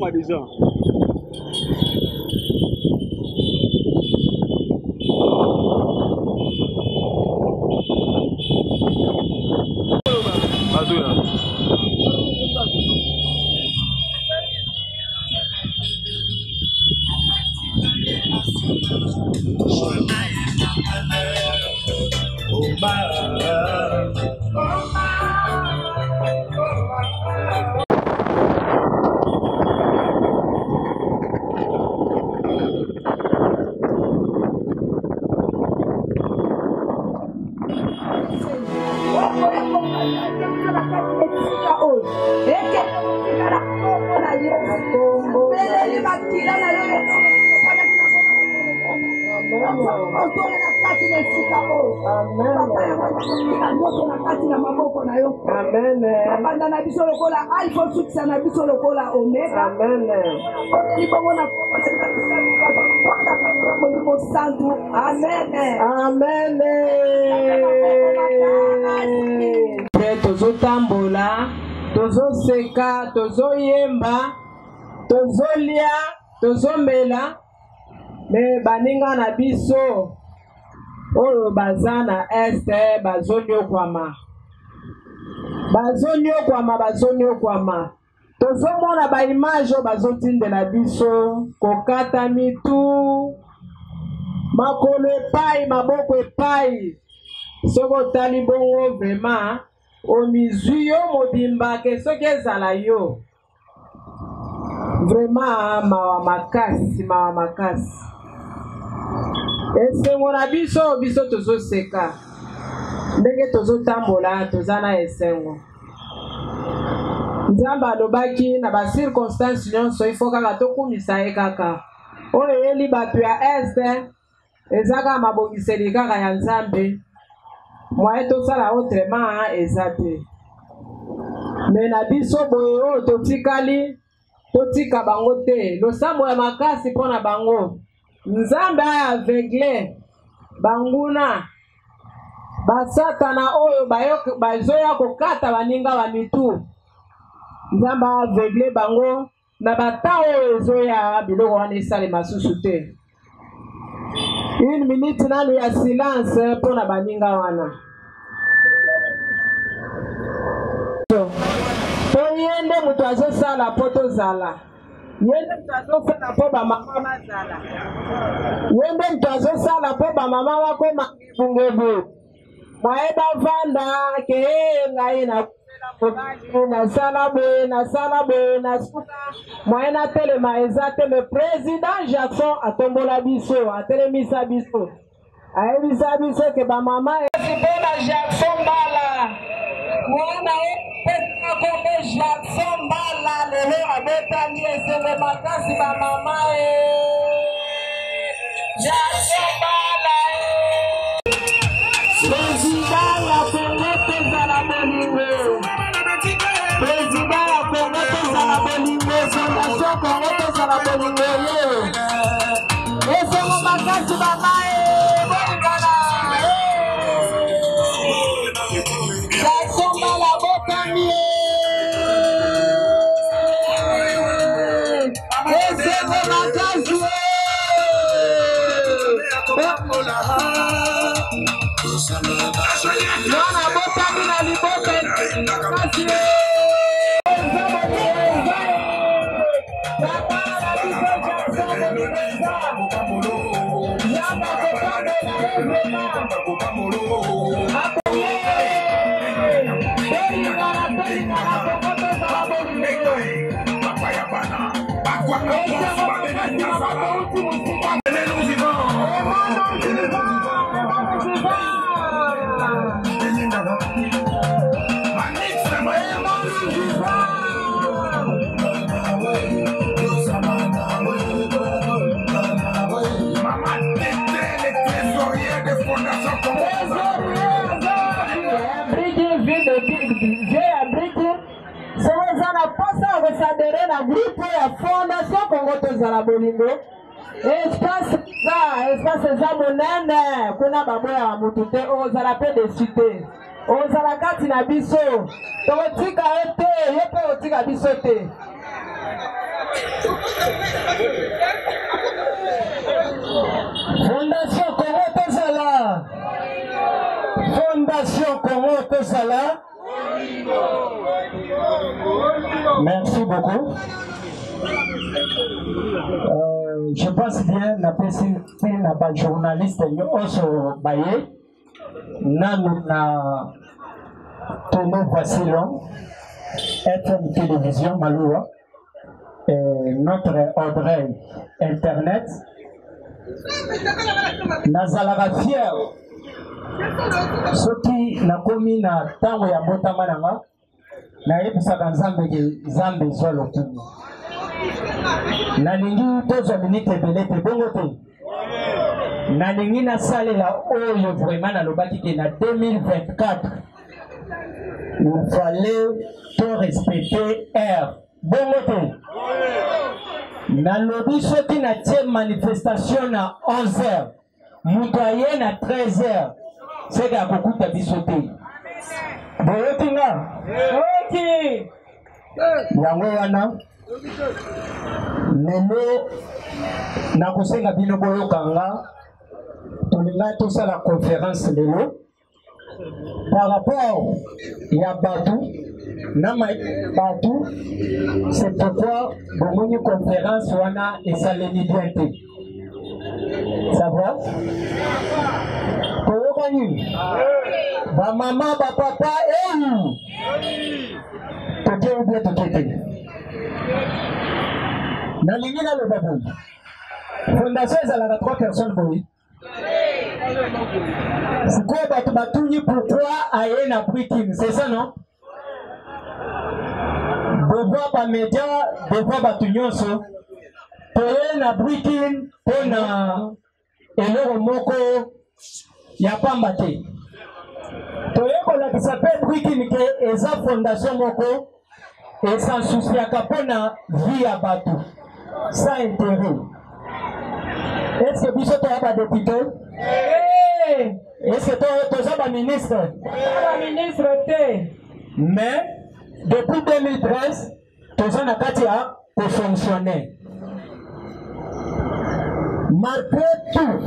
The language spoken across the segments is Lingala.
Bomba déjà. Tozo tambola, tozo seka, tozo yemba, tozo lia, tozo mela, me baninga na biso oyo bazana este bazonyo kwama. Bazonyo kwama. Tozo mona ba image bazotinde na biso kokata mitu makolo epai maboko epai soko tali bongo vraiment omizuyo mobimba ke soki ezala yo vraiment mawa makasi esengo na biso tozoseka ndenge tozotambola tozana esengo Nzambe alobaki na ba circonstance nyonso ifo kaka tokumisa ye kaka oyo eyeli bato ya este ezaka mabongiseli kaka ya Nzambe mwaye tosala autrement eza te me na biso boye oyo totika bango te losambo ya makasi mpo na bango Nzambe aveugle banguna basatana oyo bazoya kokata baninga ba mitu Nzambe aveugle bango na bata oyo ezoya biloko wana esalema susu te. Une minute nanu ya silence pour na baninga wana. Yende mutu azosala po tozala. Yende mutu azosala po bamama bazala. Yende mutu azosala po bamama bakoma bungebu. Mwaye bavanda ke ngai na sala boye na suka mwaye na telema eza te le président Jackson atombola biso atelemisa biso ayebisa biso ke bamama ezibona Jackson Mbala mwana epesa kombe Jackson Mbala lelo abetani esembe makasi bamama Jackson Mbala président ya Congo tezala bolingo président ya Congo tezala bolingo fondation Congo tezala bolingo esengo makasi bamae bolingana Jackson Mbala botami esengo makasi Nona botami na liboka kasi s'adhérer à groupe ya fondation Congo tozala bolingo espace za monene kuna baboya mutu te ozala pe desite ozala kati na biso tokotika ye te ye pe otika biso te Fondation Congo Tozala. Fondation Congo Tozala. Merci beaucoup. Je pense bien na pesi na ba journaliste oso baye nanu na Tono Vacillon FM Télévision Maloua et notre Audrey Internet nazalaka fier soki nakomi na ntango ya mbotama nanga nayebisaka nzambe ke nzambe ezwa lokumu nalingi tozwa minute ebele te bongo te nalingi nasalela oyo vraiment nalobaki ke na 2024 il fallait to respecter R bongo te nalobi soki natie manifestation na 11h moto aye na 13h seke akokuta biso te boyoki nga oki yango wana lelo nakosenga bino boyoka nga tolinga tosala conférence lelo par rapport ya batu na batu c'est pourquoi bomoni conférence wana esalemi bien te ça va toyoka nini bamama bapapa eyi toke ubie toke te nalingi naloba boye fondation ezalaka 3 personnes boye sikoyo bato batuni pourquoi aye na Brikin, c'est ça non? Devant bamédia devant bato nyonso toye na Brikin mpona eloko moko ya pamba te toye kolakisa mpe Brikin ke eza fondation moko esansusiaka mpona vie ya bato sans intérêt. Est-ce que biso toya badepute? Est-ce que toza baministre? Ministre te. Mais depuis 2013 toza na kati ya kofonctionner. Malgré tout,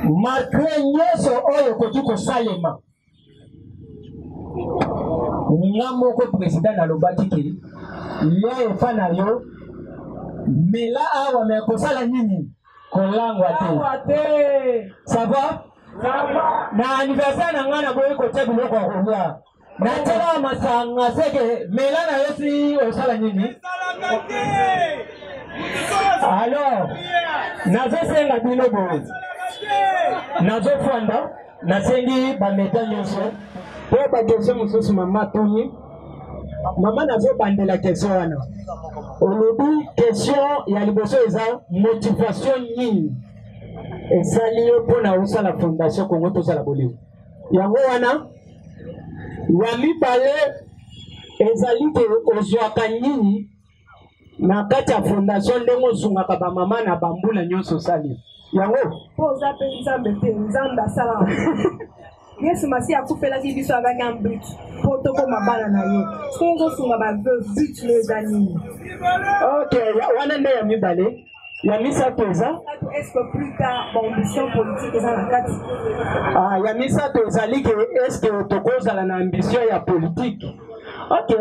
malgré nyonso oyo koki kosalema, nga moko président nalobaki ke yo efa na yo mela awa me kosala nini kolangwa te. Ça va? Na anniversaire na nga na boyi kotia biloko ya kolia natela masanga seke mela na yo si osala nini. Alors nazosenga bino boye nazofanda nasengi bameta nyonso po bakesio mosusu mama tuni mama nazobandela kesio wana olobi kesio ya liboso eza motivation nini esali yo mpona osala fondation Congo Tozala bolingo yango wana ya mibale ezali ke ozwaka nini na kati ya fondation ndenge ozungaka bamama na bambula nyonso osali yango po oza mpe nzambe te nzambe asala yesu masi akufelaki biso abaki un but po tokoma bana na ye soki ozosunga but no eza nini. Ok, wana nde ya mibale. Ya misato eza est-ce que plus tard ambition politique eza na kati? Ya misato ezali ke est-ce que tokozala na ambition ya politique? Ok,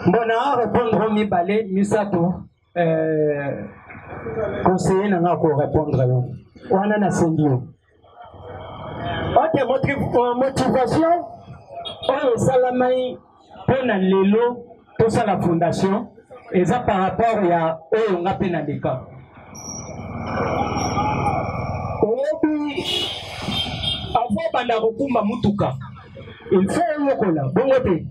mbona répondre mibale misato conseiller nanga ko répondre yo wana na sengi yo. Ok, motivation oyo esalamai mpona lelo tosala fondation eza par rapport ya oyo nga mpe na leka oyebi avant banda kokumba mutuka il faut oyokola bongo te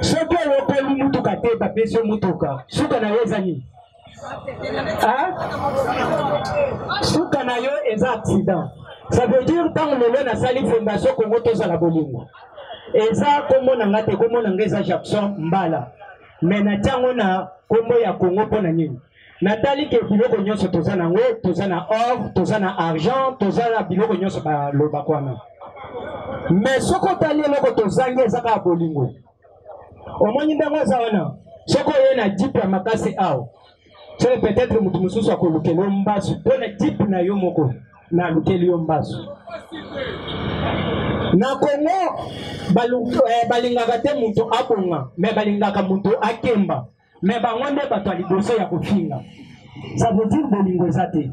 soki oyokoli mutuka te bapesi yo mutuka suka na yo eza nini? Suka na yo eza accident. Ça veut dire ntango lelo nasali fondation Congo Tozala bolingo eza kombo na nga te kombo na nga eza Jackson Mbala mais natiango na kombo ya Congo mpona nini? Natali ke biloko nyonso toza nango toza na or toza na argent toza na biloko nyonso balobaka wana mais soki otali eloko tozangi eza kaka bolingo omoni ndenge oza wana soki oye na jipe ya makasi awa c'est peut-être mutu mususu akolukeli yo mbasu mpo na type na yo moko na alukeli yo mbasu. Na Congo balingaka te mutu abonga me balingaka mutu akemba me bango nde bato ya liboso ya kofinga. Ça veut dire bolingo eza te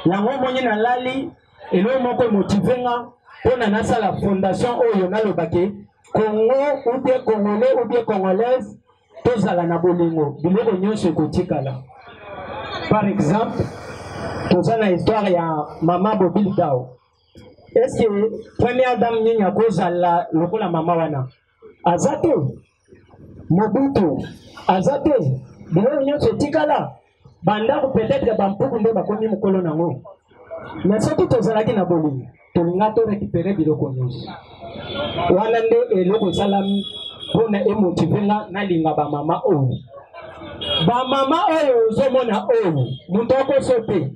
yango moni nalali elo moko emotivenga mpona nasala fondation oyo nalobake Congo ou bien congolais ou bien congolaise tozala na bolingo biloko nyonso ekotikala. Par exemple toza na histoire ya mama Bobili Dao. Est-ce que première dame nyinyi akozala lokola mama wana aza te? Mobutu aza te? Biloko nyonso etikala bandako peut-être bampuku nde bakomi mokolo nango. Mais soki tozalaki na bolingo tolinga torécupere biloko nyonso wana nde eloko esalami mpona emotivenga nalinga bamama oyo. Bamama oyo ozomona oyo moto akoso te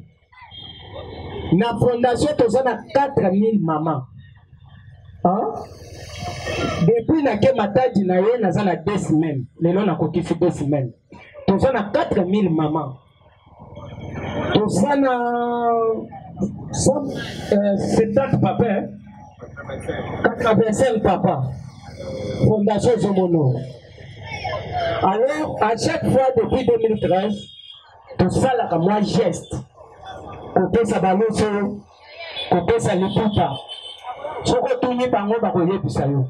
na fondation toza na 4000 mama. Depuis nake matadi na ye naza na 2 semaines lelo nakokisi 2 semaines toza na 4000 mama. Toza na 70 papa 85 papa fondation Zomono. Alors à chaque fois depuis 2013 tosalaka mwa geste kopesa baloso kopesa liputa soko tuni bango bakoyebisa yo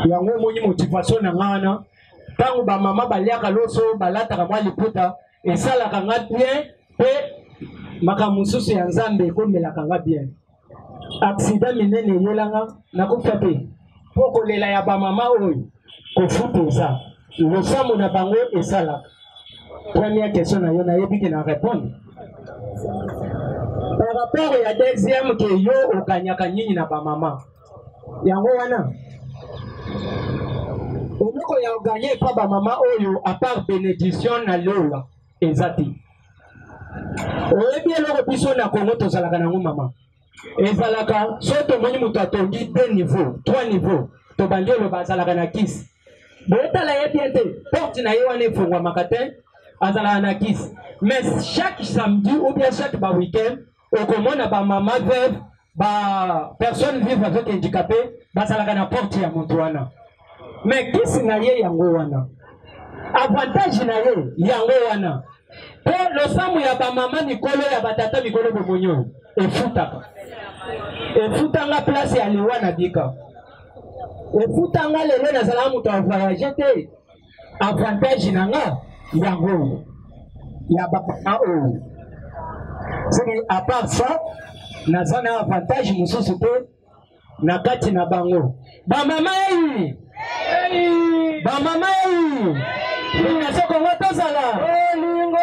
yango emoni motivation na nga wana ntango bamama baliaka loso balataka mwa liputa esalaka nga bien mpe makambo mosusu ya nzambe ekomelaka nga bien. Accident minene eyelanga nakufa te mpo kolela ya bamama oyo kofuta eza losambo na bango esalaka. Première question na yo nayebi ke na répondre. Par rapport ya deuxième ke yo okanyaka nyinyi na bamama yango wana eloko ya oganye epa bamama oyo à part bénédiction na lola eza te. Oyebi eloko biso na Congo tozalaka nango mama ezalaka so tomoni moto atongi 2 niveaux 3 niveaux tobandi oloba azalaka na kisi boyetala ye bien te porte na ye wana efungwamaka te azalaka na kisi. Mais chaque samedi ou bien chaque week-end okomona bamama veuve personne vive avec handicapé bazalaka na porte ya moto wana. Mais kisi na ye yango wana avantage na ye yango wana mpo losambo ya bamama mikolo ya batata mikolo bomonyo efutanga place ya liwa na bika efutanga lelo nazala moto avoyage te. Avantage na nga yango ya bamama oyo soki à part ça naza na avantage mosusu te na kati na bango. Bamama eyi bamama eyi na sokongo tozala olingo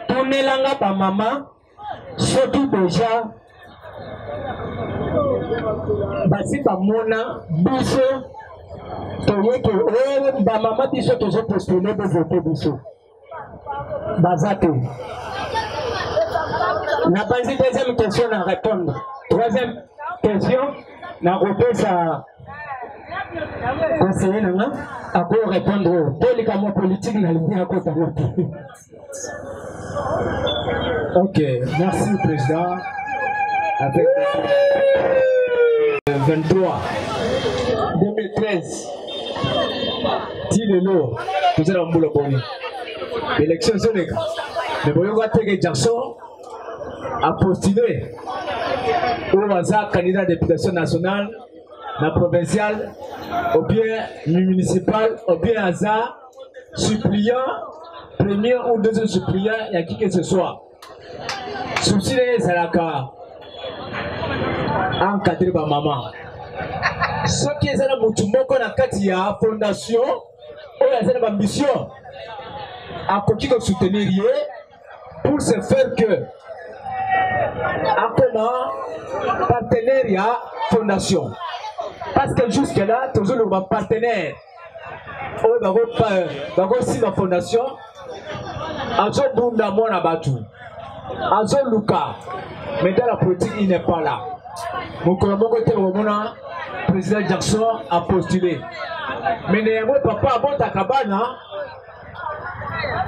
tunelanga bamama soki deja basi bamona biso toyeke oyo bamama biso tozopostule bovote biso baza te. Na banzi deuxième question na répondre. Troisième question na kopesa conseiller nanga ako répondre tolika mo politique na ligne ko tamote. Ok, merci président. Avec 23 2013 Tilelo vous êtes en boule boni. Élection Sénégal. Mais vous voyez que Jackson a postulé au hasard candidat à députation nationale, la provinciale, ou bien municipal, ou bien hasard suppliant, premier ou deuxième suppliant, il y a qui que ce soit. Souci les Salaka encadré par maman. Ce qui est la Moutumoko na Katia fondation, ou la mission, à côté de soutenir pour se faire que comment partenariat fondation. Parce que jusque là, toujours le partenaire. Dans si ma fondation, Azo Bunda Mona Batu, Azo Luka, mais dans la politique, il n'est pas là. Mon président Jackson a postulé. Mais néanmoins, papa, bon, ta cabane,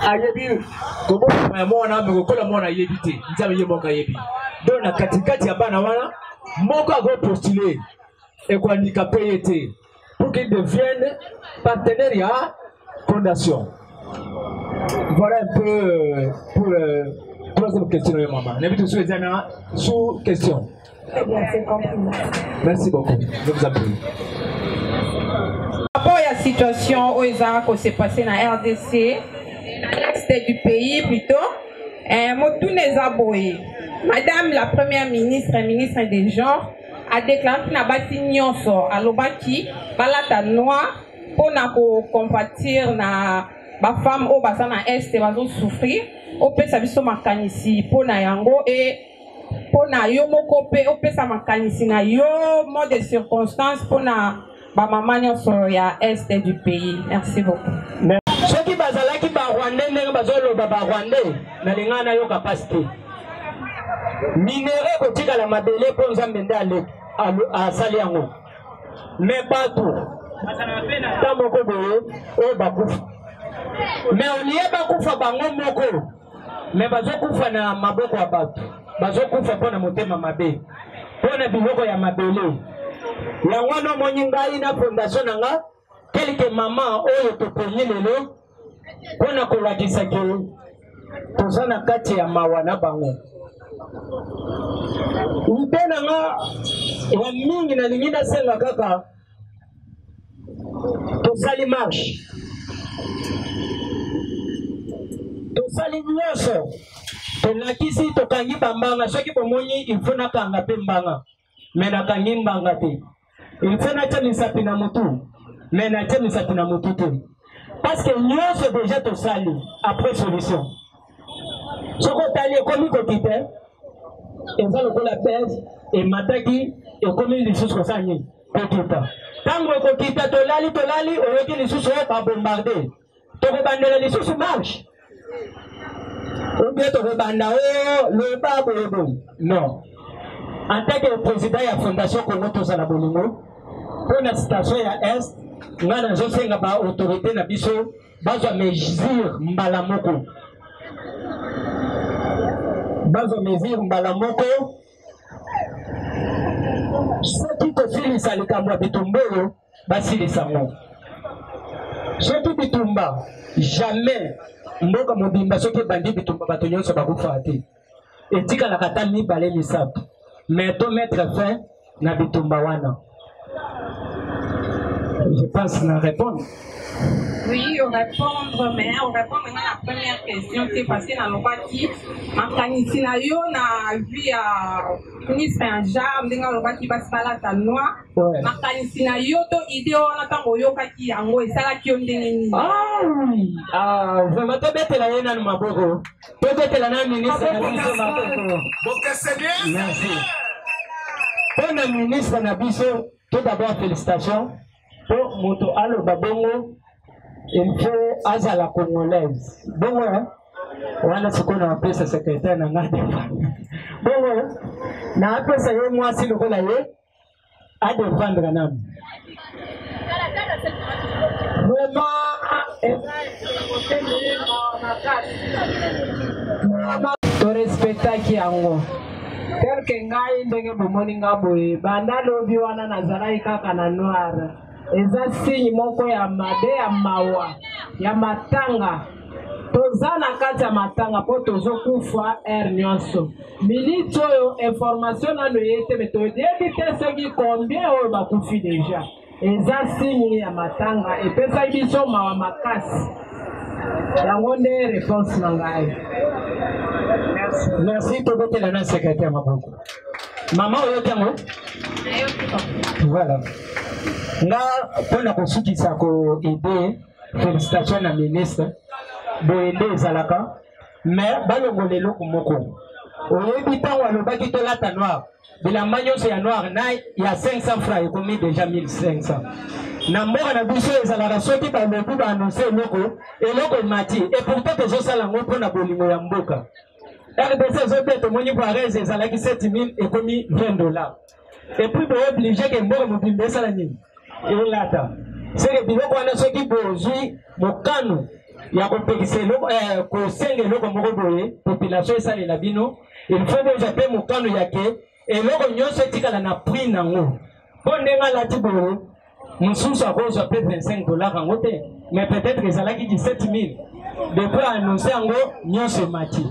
ayebi kobo mwana mekokola mwana yebi te nzambe ye moka yebi donc na katikati ya bana wana moko ako postuler ekoandikape ye te pour qu'il devienne partenaire ya fondation. Voilà un peu pour troisième question de maman. N'avez tous les années sous question. Très bien, c'est compris. Merci beaucoup. Je vous en prie. Par rapport à la situation où s'est passé dans la RDC, l'est du pays plutôt, Madame la première ministre des genres a déclaré qu'il n'a pas signé à l'Obaki, balata noir, pour compatir na ba femme au bassin na est va souffrir, au peut sa biso makanisi pour na yango et pour na yo moko pe au peut sa makanisi na yo mode de circonstance pour na ba maman sur ya est du pays. Merci beaucoup. Ceux qui bazalaki ba Rwandais ndenge bazolo ba Rwandais na lingana yo capacité. Minéraux kotika la mabele pour nzambe ndale à sali yango. Mais pas tout. Tant moko boye o bakufa. Mais on y est bakufa bango moko. Mais bazokufa na maboko ya bato. Bazokufa pona motema mabe. Pona biloko ya mabele. Ya wana moni ngai na fondation nanga quelques maman oyo toponye lelo pona kolakisa ke tozana kati ya mawa na bango. Mpena nga ya mingi na lingina senga kaka tosali marche tosali nyonso tolakisi tokangi bambanga soki bomoni ilfo nakanga mpe mbanga me nakangi mbanga te ilfo natya misapi na mutu me natya misapi na mutu te parce que nyonso déjà tosali après solution soko otali ekomi koki te eza lokola pese emataki ekomi lisusu kosala nini kokita ntango ekokita tolali oyoki lisusu oyo babombarde tokobandela lisusu marche obie tokobanda oyo loba boyeboyi non en tant que président ya fondation Congo tozala bolingo mpona station ya est ngai nazosenga baautorité na biso bazwa mesure mbala moko soki tosilisa likambo ya bitumba oyo basilisa ngo soki bitumba jamais mboka mobimba soki ebandi bitumba bato nyonso bakufa te etikalaka ata mibale misato mais to mettre fin na bitumba wana. Je pense na répondre. Oui, on répondre, mais on répond maintenant à la première question, c'est parce que dans le bâti, en Kanisinayo, on a vu à ministre un jam, dans le bâti, parce que là, c'est noir. En Kanisinayo, to idée, on attend au yoka qui en haut, et ça là qui on dénigre. Ah oui, vraiment, tu bête la yéna ma bogo. Tu bête la ministre na biso ma bogo. Merci. Pour le ministre na biso, tout d'abord félicitations. Pour moto alo babongo. Il faut azala congolaise. Bon, wana sikona pesa secrétaire na ngade. Bon, na pesa yo mwasi lokola ye a défendre nam. Vraiment to respectaki yango. Tel que ngai ndenge bomoni ngaboye banda lobi wana nazalaki kaka na noir. Eza signe moko ya mabe ya mawa ya matanga toza na kati ya matanga po tozokufa air nyonso militi oyo information nano yete me toyebi te soki combien oyo bakufi deja eza signe ya matanga epesaki biso mawa makasi yango nde réponse na ngai. Merci tobotela na secrétaire maboko mama oyoki yango voilà. Nga pona kosukisa ko aider félicitations na ministre boende ezalaka mais balongolelo kumoko oyebi ntango alobaki tolata noir bilamba nyonso ya noir na ya 500 francs ekomi déjà 1500 na mboka na biso ezalaka soki balobi baannonce eloko emati et pourtant tozosala yango mpona bolingo ya mboka RDC ezobe tomoni voirese ezalaki 7000 ekomi $20 et puis booblige ke mboka mobimba esala nini elata seke biloko wana soki bozwi mokano ya kopekisa kosenga eloko moko boye population esalela bino il faut bozwa mpe mokano yake eloko nyonso etikala na prix nango mpo ndenge alati boye mosusu akozwa mpe $25 yango te mais peut-être ezalaki 17 000 depuis annonce yango nyonso emati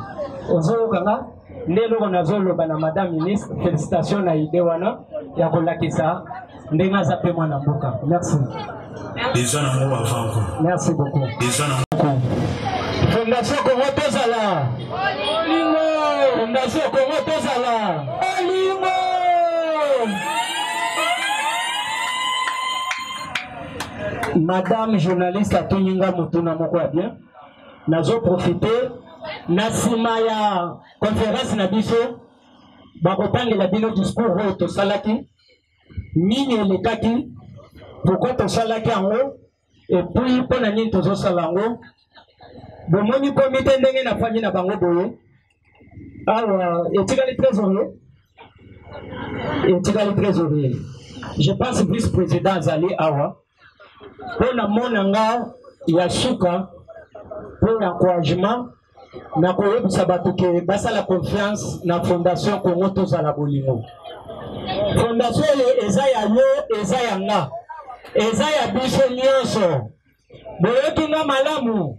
ozolokanga nde eloko nazoloba na madame ministre félicitation na ide wana ya kolakisa ndenge aza mpe mwana mboka merci. Merci beaucoup. Fondation Congo Tozala. Fondation Congo Tozala. Madame journaliste Atuninga Mutuna moko ya bien. Nazo profiter na sima ya conférence na biso bakotangela bino discours oyo tosalaki nini elekaki pourquoi tosalaki yango et puis mpona nini tozosala yango bomoni komite ndenge nafandi na bango boye awa etikali trésorier je pense vice président azali awa mpona monanga ya suka pour encouragement na koyebisa bato ke basala confiance na fondation Congo Tozala bolingo. Fondation oyo eza ya yo eza ya nga eza ya biso nyonso boyoki nga malamu.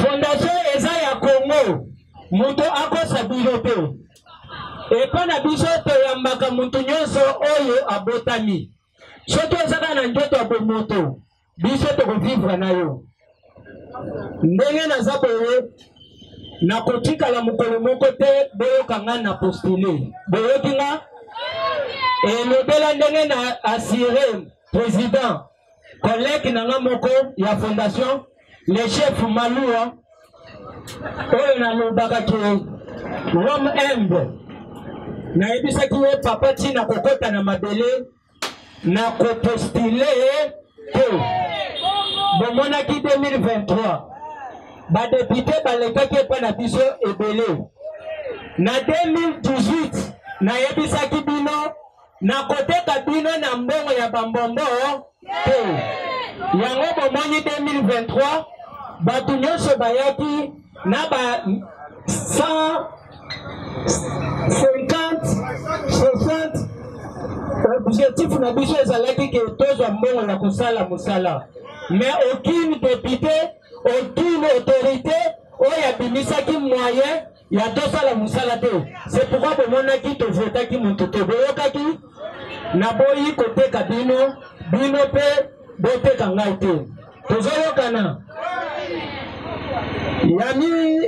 Fondation eza ya Congo mutu akosa bino te epa na biso toyambaka mutu nyonso oyo abotami soki ezaka na njoto ya bomoto biso tokovivre na yo ndenge naza boye nakotikala mokolo moko te boyokanga na postule boyoki nga elobela ndenge na assuré président collègue nanga moko ya fondation le chef Malua oyo nalobaka ke l'homme humble nayebisaki ye papa ntina kokota na mabele na kopostule te bomonaki 2023 badepute balekaki epa na biso ebele na 2018 nayebisaki bino nakoteka bino na mbongo ya bambombo te yango bomoni 2023 bato nyonso bayaki na ba 150 60 objectif na biso ezalaki ke tozwa mbongo na kosala mosala mais aucune député aucune autorité oyo abimisaki moyen ya tosala mosala te. C'est pourquoi bomonaki tovotaki moto te boyokaki naboyi koteka bino bino mpe boteka ngai te tozoyokana yami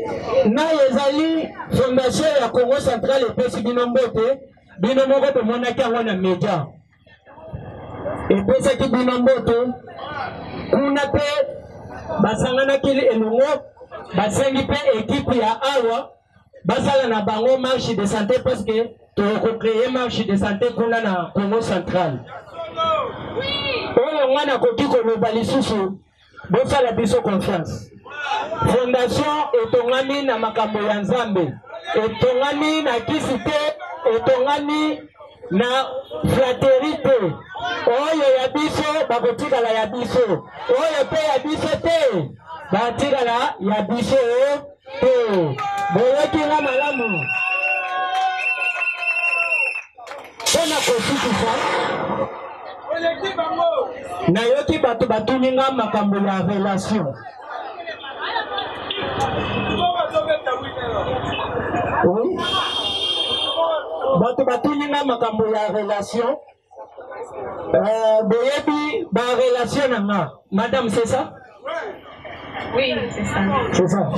na ezali fondation ya Congo Central epesi bino mbote bino moko tomonaki yango na media epesaki bino mbote kuna mpe basanganaki elongo basengi mpe ekipe ya awa basala na bango marche de santé parce que tokocreye marche de santé kuna na Congo Central oyo nga nakoki koloba lisusu bosala biso confiance. Fondation etongami na makambo ya Nzambe etongami na kisi te etongami na fraternité oyo ya biso bakotikala ya biso oyo pe ya biso te batikala ya biso te boyoki nga malamu mpona kosikisa nayoki bato batuni nga makambo ya relation oui bato batuni nga makambo ya relation boyebi ba relation na nga madame c'est ça? Oui, c'est ça. C'est ça.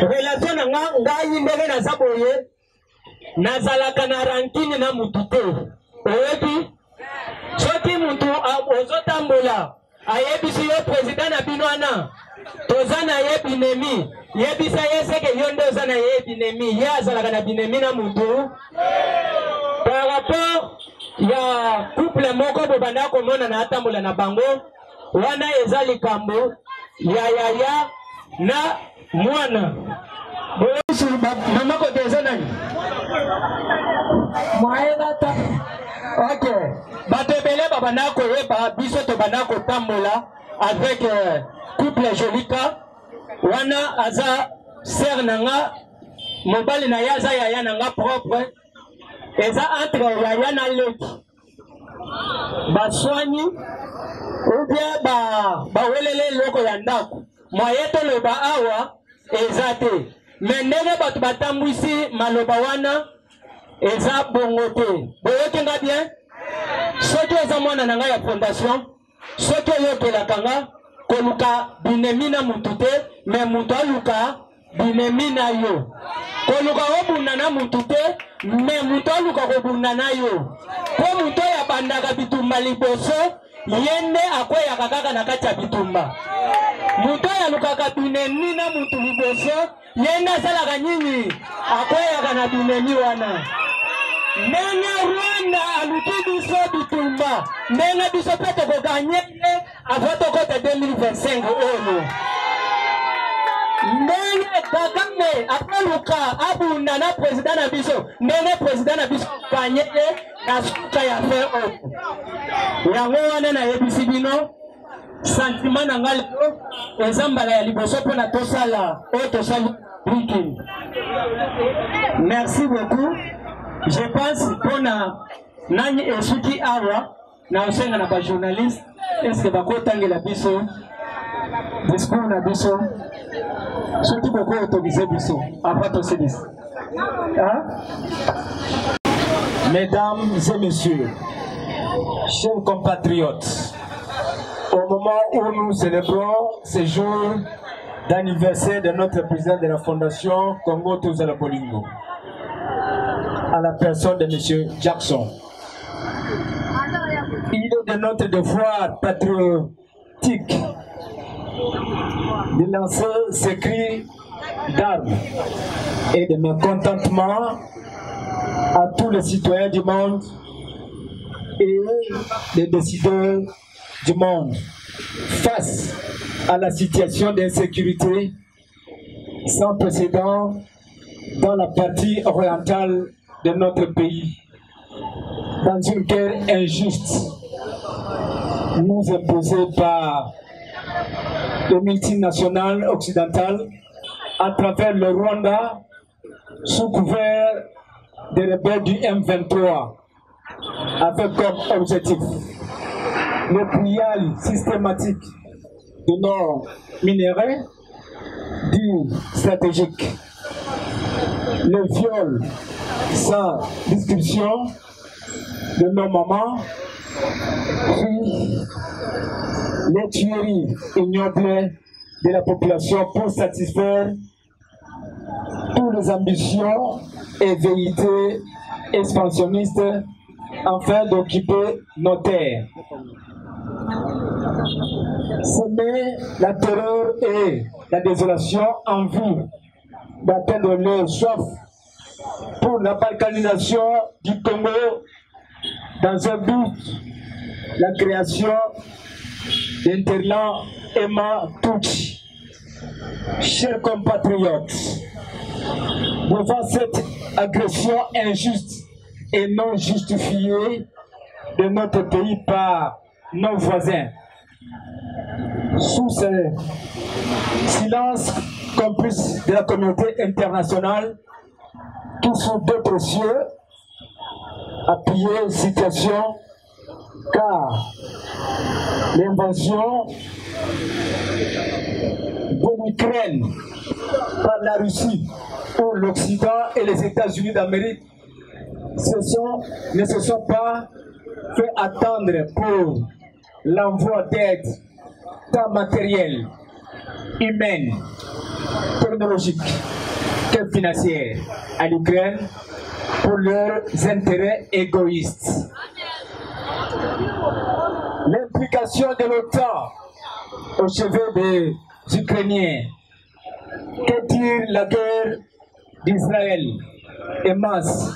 Relation na nga ngai ndenge naza boye nazalaka na rankine na mutu te oyebi soki mutu ozotambola ayebisi yo président na bino wana toza na ye binemi yebisa ye seke yo nde oza na ye binemi ye azalaka na binemi na mutu par rapport ya couple moko bobanda komona na atambola na bango wana eza likambo ya yaya na mwana boyosu mama kote eza nani mwaelata ok bato ebele babanda koyeba biso tobanda kotambola avec couple Jolika wana aza ser nanga mobali na yaza yaya nanga propre eza entre yaya na leki baswani ou bien bawelele loko ya ndako moye toloba awa eza te me ndenge bato batambwisi maloba wana eza bongo te boyokenga bien soki eza mwana na ngai ya fondation soki oyokelaka nga koluka binemi na mutu te me mutu aluka binemi na yo koluka obunda na mutu te me mutu aluka kobunda na yo po mutu oyo abandaka bitumba liboso ye nde akweyaka kaka na kati ya bitumba mutu oyo alukaka binemi na mutu liboso ye nde asalaka nini akweyaka na binemi wana ndenge Rwanda aluki biso bitumba ndenge biso pe tokoganye avant tokota 2025 oyo ndenge Kagame apeluka abunda na president na biso ndenge president na biso ganye na suka ya fe oyo yango wana nayebisi bino sentiment na ngai lelo eza mbala ya liboso mpona tosala oyo tosali breaking. Merci beaucoup. Je pense qu'on a nani esuki awa na osenga na ba journaliste est-ce que bakotangela biso discours na biso surtout boko autorisé biso après to service. Mesdames et messieurs, chers compatriotes, au moment où nous célébrons ce jour d'anniversaire de notre président de la Fondation Congo Tozala Bolingo, à la personne de M. Jackson, il est de notre devoir patriotique de lancer ces cris d'armes et de mécontentement à tous les citoyens du monde et les décideurs du monde face à la situation d'insécurité sans précédent dans la partie orientale de notre pays, dans une guerre injuste nous imposée par les multinationales occidentales à travers le Rwanda sous couvert des rebelles du M23 avec comme objectif le pillage systématique de nos minéraux dits stratégiques, le viol sans description de nos mamans, puis les tueries ignobles de la population pour satisfaire toutes les ambitions et velléités expansionnistes afin d'occuper nos terres. Semer la terreur et la désolation en vue d'atteindre leur soif pour la balkanisation du Congo dans un but, la création d'Interland Emma Touch. Chers compatriotes, devant cette agression injuste et non justifiée de notre pays par nos voisins, sous ce silence complice de la communauté internationale, qui sont d'autres cieux, appuyer situation, car l'invasion de l'Ukraine par la Russie ou l'Occident et les États-Unis d'Amérique ne se sont pas fait attendre pour l'envoi d'aide tant matérielle, humaine, technologique que financière à l'Ukraine pour leurs intérêts égoïstes. L'implication de l'OTAN au chevet des Ukrainiens, que dire la guerre d'Israël est mince,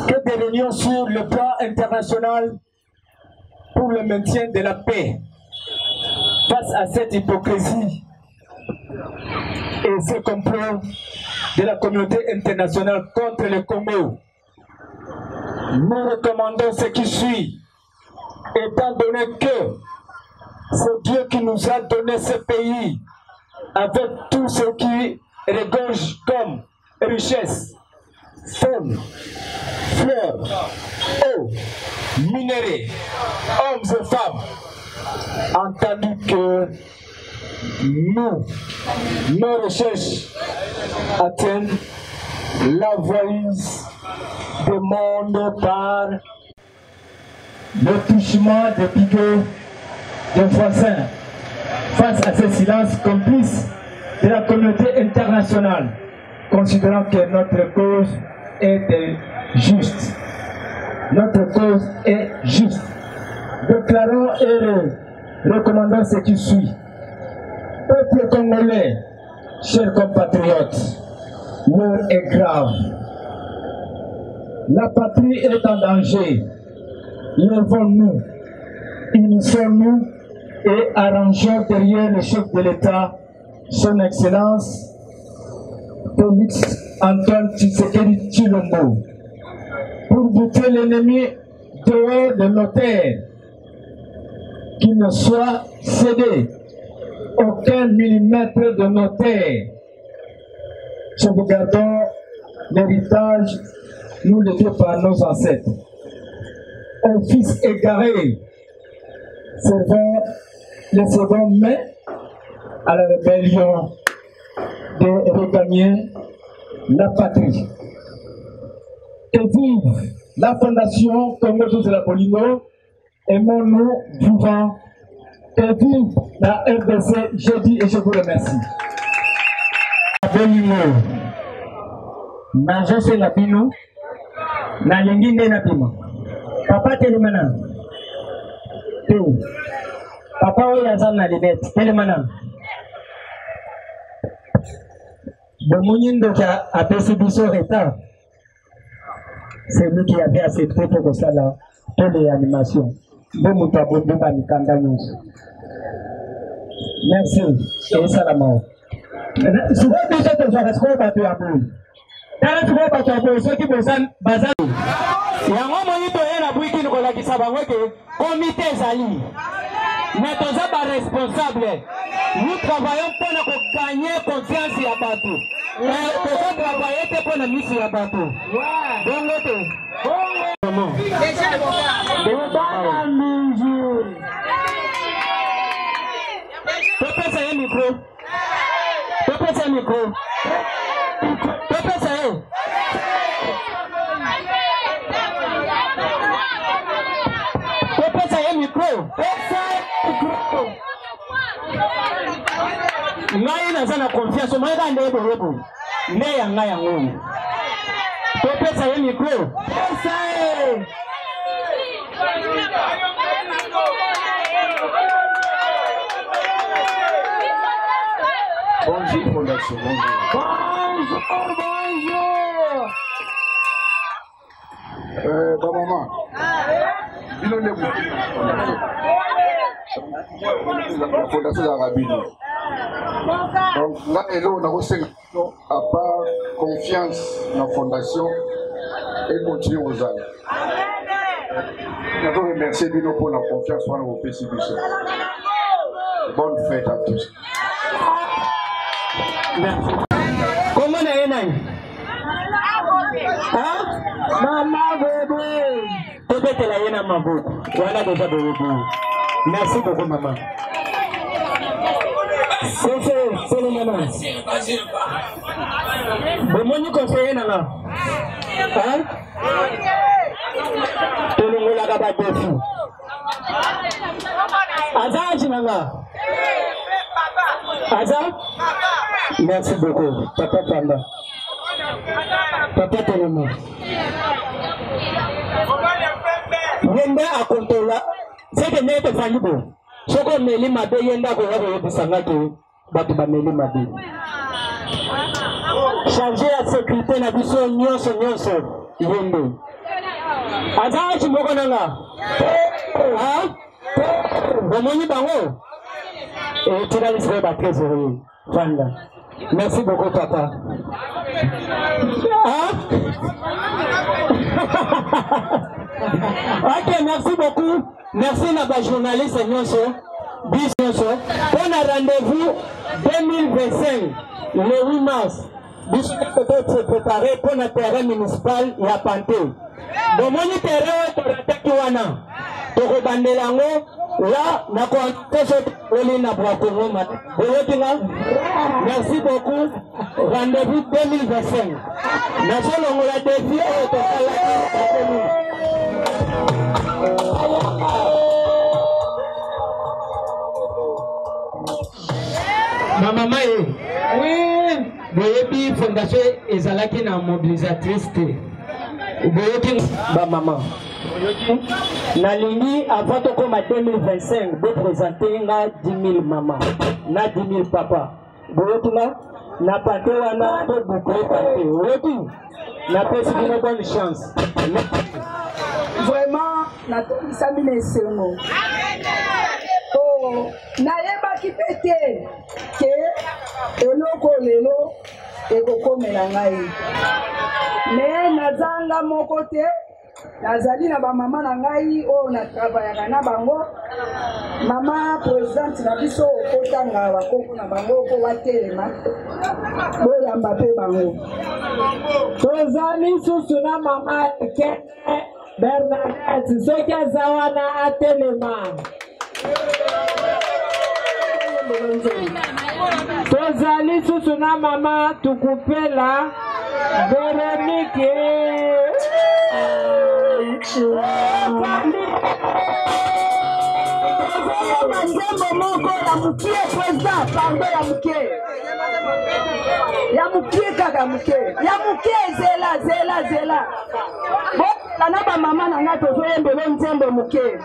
que des réunions sur le plan international pour le maintien de la paix. Face à cette hypocrisie et ce complot de la communauté internationale contre le Congo, nous recommandons ce qui suit, étant donné que C'est Dieu qui nous a donné ce pays avec tout ce qui regorge comme richesse, faune, fleurs, eau, minéraux, hommes et femmes. Entendu que nous, nos recherches atteignent la valise du monde par le touchement des piquets des voisins face à ce silence complice de la communauté internationale, considérant que notre cause est juste. Notre cause est juste. Déclarons et recommandons ce qui suit. Peuple congolais, chers compatriotes, l'heure est grave. La patrie est en danger. Levons-nous, unissons-nous et arrangeons derrière le chef de l'État, son Excellence Félix Antoine Tshisekedi Tshilombo, pour buter l'ennemi dehors de nos terres, qu'il ne soit cédé aucun millimètre de nos terres. Sauvegardons l'héritage nous légué par nos ancêtres. Un fils égaré, servant les secondes mains à la rébellion de regagner la patrie. Que vive la Fondation Congo de la Polino et mon nom vivant. Que vive la RDC, je dis et je vous remercie. Najose na bino na lingine na bino papa telemana papa oyo aza na libet telemana bomoni ndoki apesi biso retard. C'est lui qui avait accepté pour ça là pour les animations. Bon moto abondo ba mikanda nyonso. Merci et salam. Souvent déjà te faire ce qu'on va te appeler. Tala tu vas pas te ceux qui besoin bazar. Yango moni to yena bwiki ko la kisaba ngeke comité zali. Mais toza ba responsable. Nous travaillons pour gagner confiance ya bato. Toza travailler pour na mission ya bato. Bongo te. Bongo. Déjà bonjour. Papa ça micro. Papa ça micro. Papa ça Papa ça micro. Ngai na sana confiance moi ka ndé bo ndé ya ngai yango. Papa ça micro. Bonjour Fondation, bonjour. Bonjour. Maman. Il en est où? Fondation d'Arabino. Donc là, on a reçu à part confiance dans la fondation et continuer aux âmes. Je veux remercier Bino pour la confiance dans le PCB. Bonne fête à tous. Merci. Comment est-ce? Hein? Maman bébé. Peut-être la yena maman. Voilà déjà bébé. Merci beaucoup maman. C'est le maman. Bon moi nous conseiller nana. Hein? Tout le monde a gaba défi. Azaji nana. Azam? Merci beaucoup. Papa Panda. Papa Telemo. Yenda a contola. C'est que n'est pas faillible. Ce qu'on met les mabé, yenda qu'on a de sangato, batuba meli mabé. Changer la sécurité na biso nyonso nyonso. Yende. Azam tu mokonanga. Hein? Bomoni bango. Et tu vas laisser ma très heureux. Voilà. Merci beaucoup, papa. Hein? Ok, merci beaucoup. Merci à la journaliste. On a rendez-vous 2025, le 8 mars. Nous peut se préparer pour le terrain municipal et à Panté. Donc, mon terrain est attaqué. Merci beaucoup. Rendez-vous 2025. Ma maman est. Oui. Boyebi fondation ezalaki na mobilisatrice te. Boyebi ba maman. Nalingi avant de comme 2025 de présenter na 10 000 maman, na 10 000 papa. Boyebi na pate wana to boucler pate. Boyebi na pesi une bonne chance. Vraiment na to samine selmo. Oh, nayebaki pete ke eloko lelo ekokomela ngai me nazanga moko te nazali na bamama na ngai oyo natravaillaka na bango mama présidente na biso okotanga bakoko na bango mpo batelema boyamba mpe bango tozali susu na mama ekene Bernadette soki aza wana atelema tozali susu na mama tukupela Veronique Manzembo moko ya mukie president pardon ya mukie kaka mukie zela bo na ba mama na nga tozoyembela nzembo mukie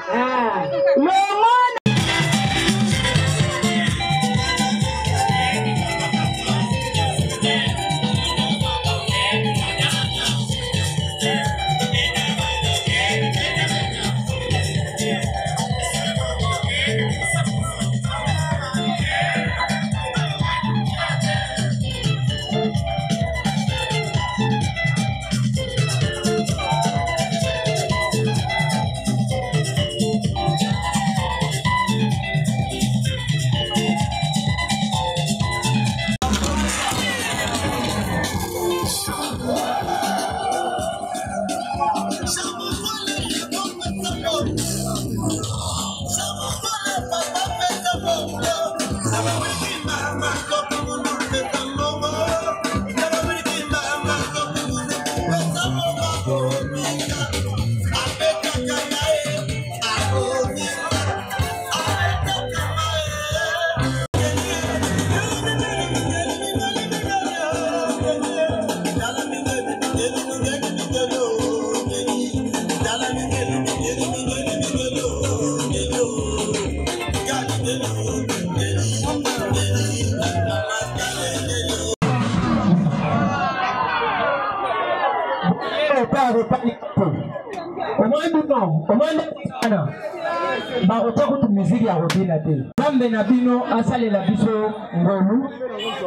Zambe na bino asalela biso ngolu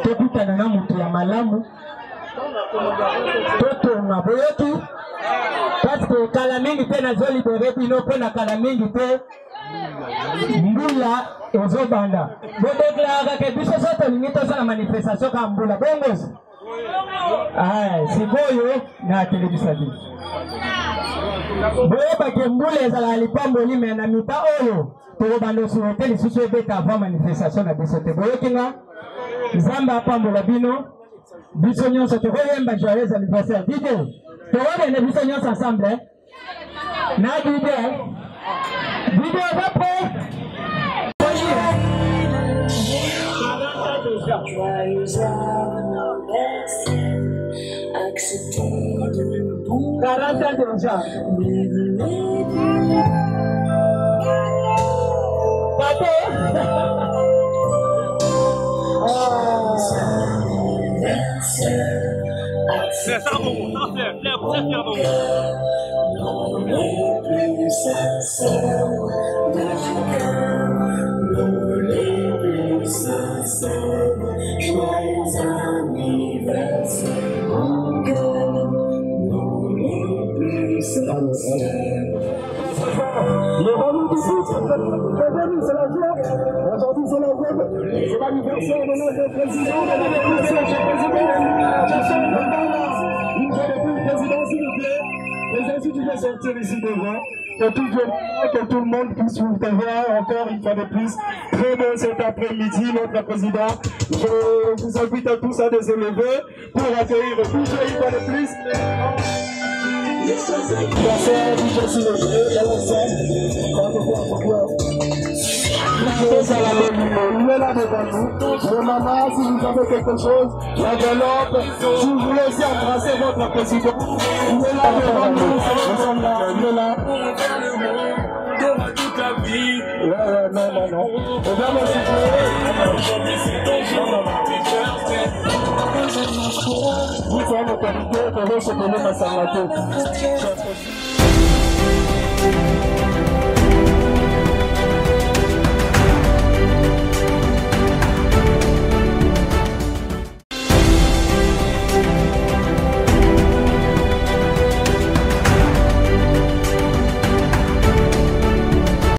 tokutana na mutu ya malamu totonga boyoki parce que kala mingi te nazolibere bino mpo na kala mingi te mbula ezobanda bodeklaraka ke biso so tolingi tosala manifestation ka mbula bongosi sikoyo na telebisa bino boyebake mbula ezalaka lipamboli me na mita oyo tokobanda osuete lisusu ebeta avant manifestation na biso te boyokinga nzambe apambola bino biso nyonso tokoyemba joyeux anniversaire dj tokokende biso nyonso ensemble na dj oza pre Karanta déjà. C'est ça bon, ça fait, Allez. Levons-nous tous, levez-nous, c'est la joie. Aujourd'hui, c'est la joie. C'est l'anniversaire de notre président, de notre président. Une fois de plus, président, s'il vous plaît. Président, si tu veux sortir ici devant, que tout le monde puisse vous voir encore une fois de plus. Très bon cet après-midi, notre président. Je vous invite à tous à se lever pour accueillir toujours une fois de plus. Bonsoir, DJ Silevré, dans l'ensemble. Il est là devant nous. Le maman, si vous avez quelque chose, l'enveloppe, si vous voulez aussi embrasser votre président, il est là devant nous. Nous sommes là, il est là. Non. On va me souffler. Vous savez, le comité, on va se donner ma santé.